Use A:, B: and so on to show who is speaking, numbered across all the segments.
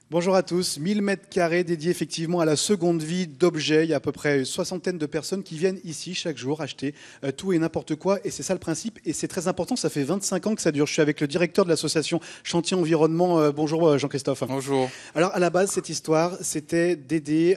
A: Bonjour à tous. 1000 mètres carrés dédiés effectivement à la seconde vie d'objets. Il y a à peu près une soixantaine de personnes qui viennent ici chaque jour acheter tout et n'importe quoi. Et c'est ça le principe. Et c'est très important. Ça fait 25 ans que ça dure. Je suis avec le directeur de l'association Chantier Environnement. Bonjour Jean-Christophe.
B: Bonjour.
A: Alors à la base, cette histoire, c'était d'aider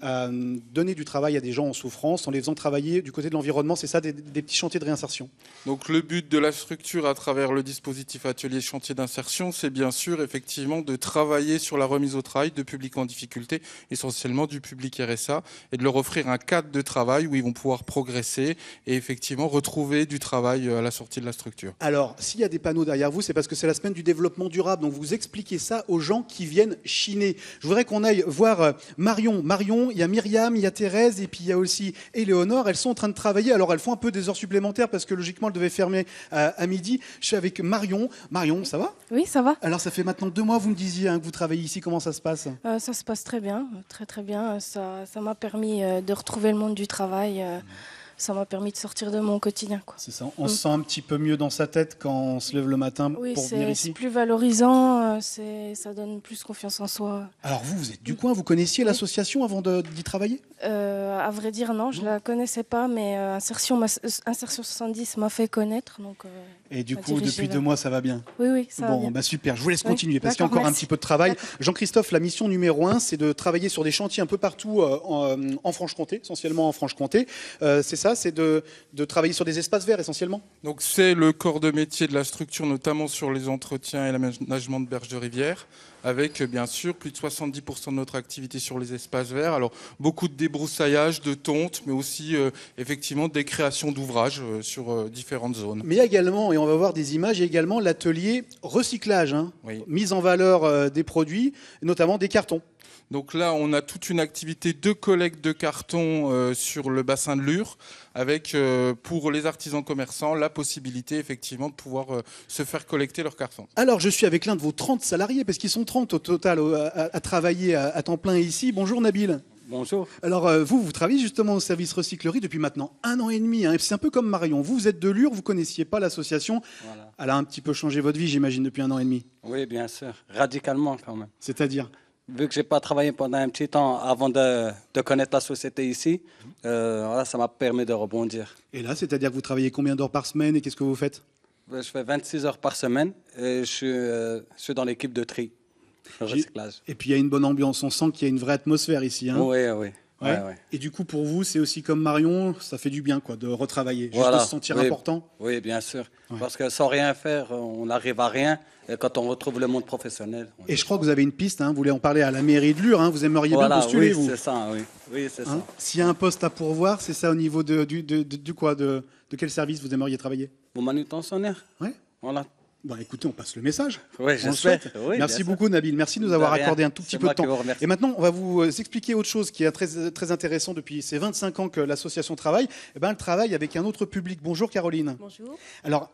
A: à donner du travail à des gens en souffrance en les faisant travailler du côté de l'environnement. C'est ça, des petits chantiers de réinsertion.
B: Donc le but de la structure à travers le dispositif atelier chantier d'insertion, c'est bien sûr effectivement de travailler sur la remise au travail de publics en difficulté, essentiellement du public RSA, et de leur offrir un cadre de travail où ils vont pouvoir progresser et effectivement retrouver du travail à la sortie de la structure.
A: Alors, s'il y a des panneaux derrière vous, c'est parce que c'est la semaine du développement durable. Donc, vous expliquez ça aux gens qui viennent chiner. Je voudrais qu'on aille voir Marion. Marion, il y a Myriam, il y a Thérèse, et puis il y a aussi Éléonore. Elles sont en train de travailler. Alors, elles font un peu des heures supplémentaires parce que logiquement, elles devaient fermer à midi. Je suis avec Marion. Marion, ça va?
C: Oui, ça va.
A: Alors, ça fait maintenant 2 mois, vous me disiez, que vous travaillez ici. Comment ça se passe?
C: Ça se passe très bien, très très bien. Ça m'a permis de retrouver le monde du travail. Ça m'a permis de sortir de mon quotidien, quoi.
A: C'est ça. On se sent un petit peu mieux dans sa tête quand on se lève le matin
C: Oui,
A: pour venir ici.
C: c'est plus valorisant, ça donne plus confiance en soi.
A: Alors vous êtes du coin, vous connaissiez l'association avant d'y travailler?
C: À vrai dire, non, je la connaissais pas, mais Insertion 70 m'a fait connaître. Donc,
A: et du coup, depuis 2 mois, ça va bien?
C: Oui, ça va bien.
A: Bah super, je vous laisse continuer parce qu'il y a
C: D'accord,
A: encore un petit peu de travail. Jean-Christophe, la mission numéro 1, c'est de travailler sur des chantiers un peu partout en Franche-Comté, essentiellement en Franche-Comté. C'est ça, c'est de travailler sur des espaces verts essentiellement?
B: Donc c'est le corps de métier de la structure, notamment sur les entretiens et l'aménagement de berges de rivière, avec bien sûr plus de 70% de notre activité sur les espaces verts. Alors beaucoup de débroussaillage, de tonte, mais aussi effectivement des créations d'ouvrages sur différentes zones.
A: Mais il y a également, et on va voir des images, il y a également l'atelier recyclage,
B: Oui.
A: mise en valeur des produits, notamment des cartons.
B: Donc là, on a toute une activité de collecte de cartons sur le bassin de Lure, avec pour les artisans commerçants la possibilité effectivement de pouvoir se faire collecter leurs cartons.
A: Alors, je suis avec l'un de vos 30 salariés, parce qu'ils sont 30 au total à travailler à temps plein ici. Bonjour Nabil.
D: Bonjour.
A: Alors, vous travaillez justement au service recyclerie depuis maintenant 1 an et demi. C'est un peu comme Marion. Vous êtes de Lure, vous ne connaissiez pas l'association.
D: Voilà.
A: Elle a un petit peu changé votre vie, j'imagine, depuis 1 an et demi.
D: Oui, bien sûr. Radicalement quand même.
A: C'est-à-dire?
D: Vu que je n'ai pas travaillé pendant un petit temps avant de connaître la société ici, voilà, ça m'a permis de rebondir.
A: Et là, c'est-à-dire que vous travaillez combien d'heures par semaine et qu'est-ce que vous faites?
D: Je fais 26 heures par semaine et je suis dans l'équipe de tri, le recyclage.
A: Et puis, il y a une bonne ambiance. On sent qu'il y a une vraie atmosphère ici.
D: Oui.
A: Ouais. Et du coup, pour vous, c'est aussi comme Marion, ça fait du bien quoi, de retravailler, juste
D: Voilà.
A: de se sentir important.
D: Oui, bien sûr.
A: Ouais.
D: Parce que sans rien faire, on n'arrive à rien. Et quand on retrouve le monde professionnel.
A: Et je crois que vous avez une piste, vous voulez en parler à la mairie de Lure, vous aimeriez bien postuler,
D: oui,
A: vous.
D: c'est ça, oui, c'est ça.
A: S'il y a un poste à pourvoir, c'est ça au niveau de quel service vous aimeriez travailler?
D: Bon manutentionnaire.
A: Ouais.
D: Voilà.
A: Bon, écoutez, on passe le message.
D: Oui,
A: On le
D: j'espère.
A: souhaite.
D: Oui,
A: Merci
D: bien
A: beaucoup, Nabil. Merci de nous
D: De
A: avoir
D: rien.
A: accordé un tout petit
D: C'est
A: peu de
D: moi qui
A: temps.
D: vous remercie.
A: Et maintenant, on va vous expliquer autre chose qui est très, très intéressant depuis ces 25 ans que l'association travaille. Elle travaille avec un autre public. Bonjour, Caroline.
E: Bonjour.
A: Alors,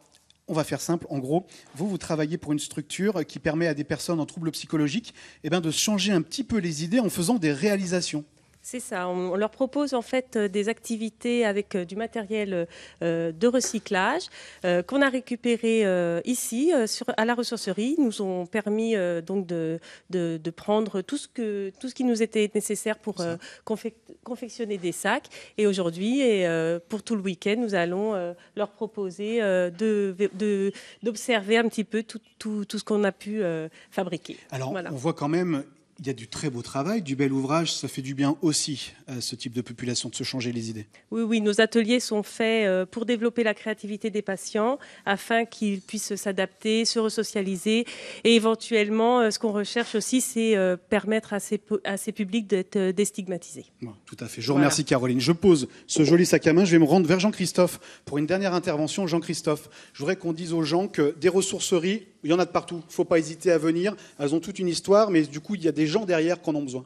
A: on va faire simple. En gros, vous travaillez pour une structure qui permet à des personnes en troubles psychologiques de changer un petit peu les idées en faisant des réalisations.
E: C'est ça, on leur propose en fait des activités avec du matériel de recyclage qu'on a récupéré ici à la ressourcerie. Ils nous ont permis donc de prendre tout ce qui nous était nécessaire pour confectionner des sacs. Et aujourd'hui, pour tout le week-end, nous allons leur proposer d'observer un petit peu tout ce qu'on a pu fabriquer.
A: Alors,
E: voilà.
A: on voit quand même... Il y a du très beau travail, du bel ouvrage, ça fait du bien aussi à ce type de population de se changer les idées.
E: Oui, nos ateliers sont faits pour développer la créativité des patients afin qu'ils puissent s'adapter, se resocialiser et éventuellement, ce qu'on recherche aussi, c'est permettre à ces publics d'être déstigmatisés.
A: Ouais, tout à fait. Je vous remercie, Caroline. Je pose ce joli sac à main. Je vais me rendre vers Jean-Christophe pour une dernière intervention. Jean-Christophe, je voudrais qu'on dise aux gens que des ressourceries, il y en a de partout. Il ne faut pas hésiter à venir. Elles ont toute une histoire, mais du coup, il y a des gens derrière qui en ont besoin.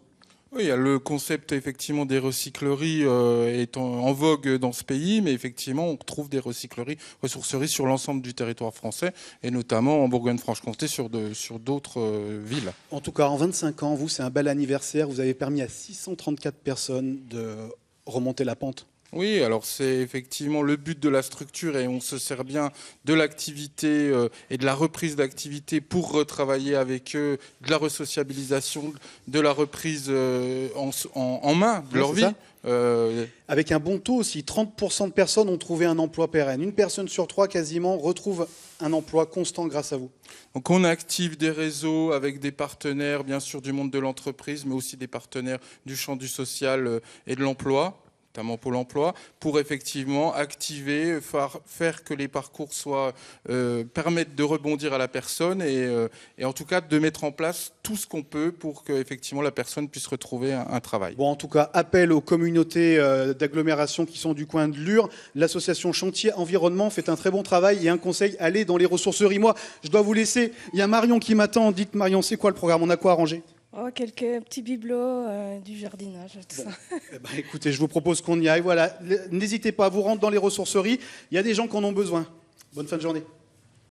B: Oui, le concept effectivement des recycleries est en vogue dans ce pays, mais effectivement on trouve des ressourceries sur l'ensemble du territoire français et notamment en Bourgogne-Franche-Comté sur d'autres villes.
A: En tout cas, en 25 ans, vous, c'est un bel anniversaire. Vous avez permis à 634 personnes de remonter la pente.
B: Oui, alors c'est effectivement le but de la structure et on se sert bien de l'activité et de la reprise d'activité pour retravailler avec eux, de la resociabilisation, de la reprise en main de leur vie.
A: Avec un bon taux aussi, 30% de personnes ont trouvé un emploi pérenne. Une personne sur 3 quasiment retrouve un emploi constant grâce à vous.
B: Donc on active des réseaux avec des partenaires, bien sûr du monde de l'entreprise, mais aussi des partenaires du champ du social et de l'emploi, notamment Pôle emploi, pour effectivement activer, faire que les parcours permettent de rebondir à la personne et en tout cas de mettre en place tout ce qu'on peut pour que effectivement la personne puisse retrouver un travail.
A: Bon, en tout cas, appel aux communautés d'agglomération qui sont du coin de Lure. L'association Chantier Environnement fait un très bon travail et un conseil, allez dans les ressourceries. Moi, je dois vous laisser. Il y a Marion qui m'attend. Dites Marion, c'est quoi le programme? On a quoi à ranger?
C: Oh, quelques petits bibelots, du jardinage, tout ça.
A: Eh ben, écoutez, je vous propose qu'on y aille. Voilà, n'hésitez pas à vous rendre dans les ressourceries. Il y a des gens qui en ont besoin. Bonne fin de journée.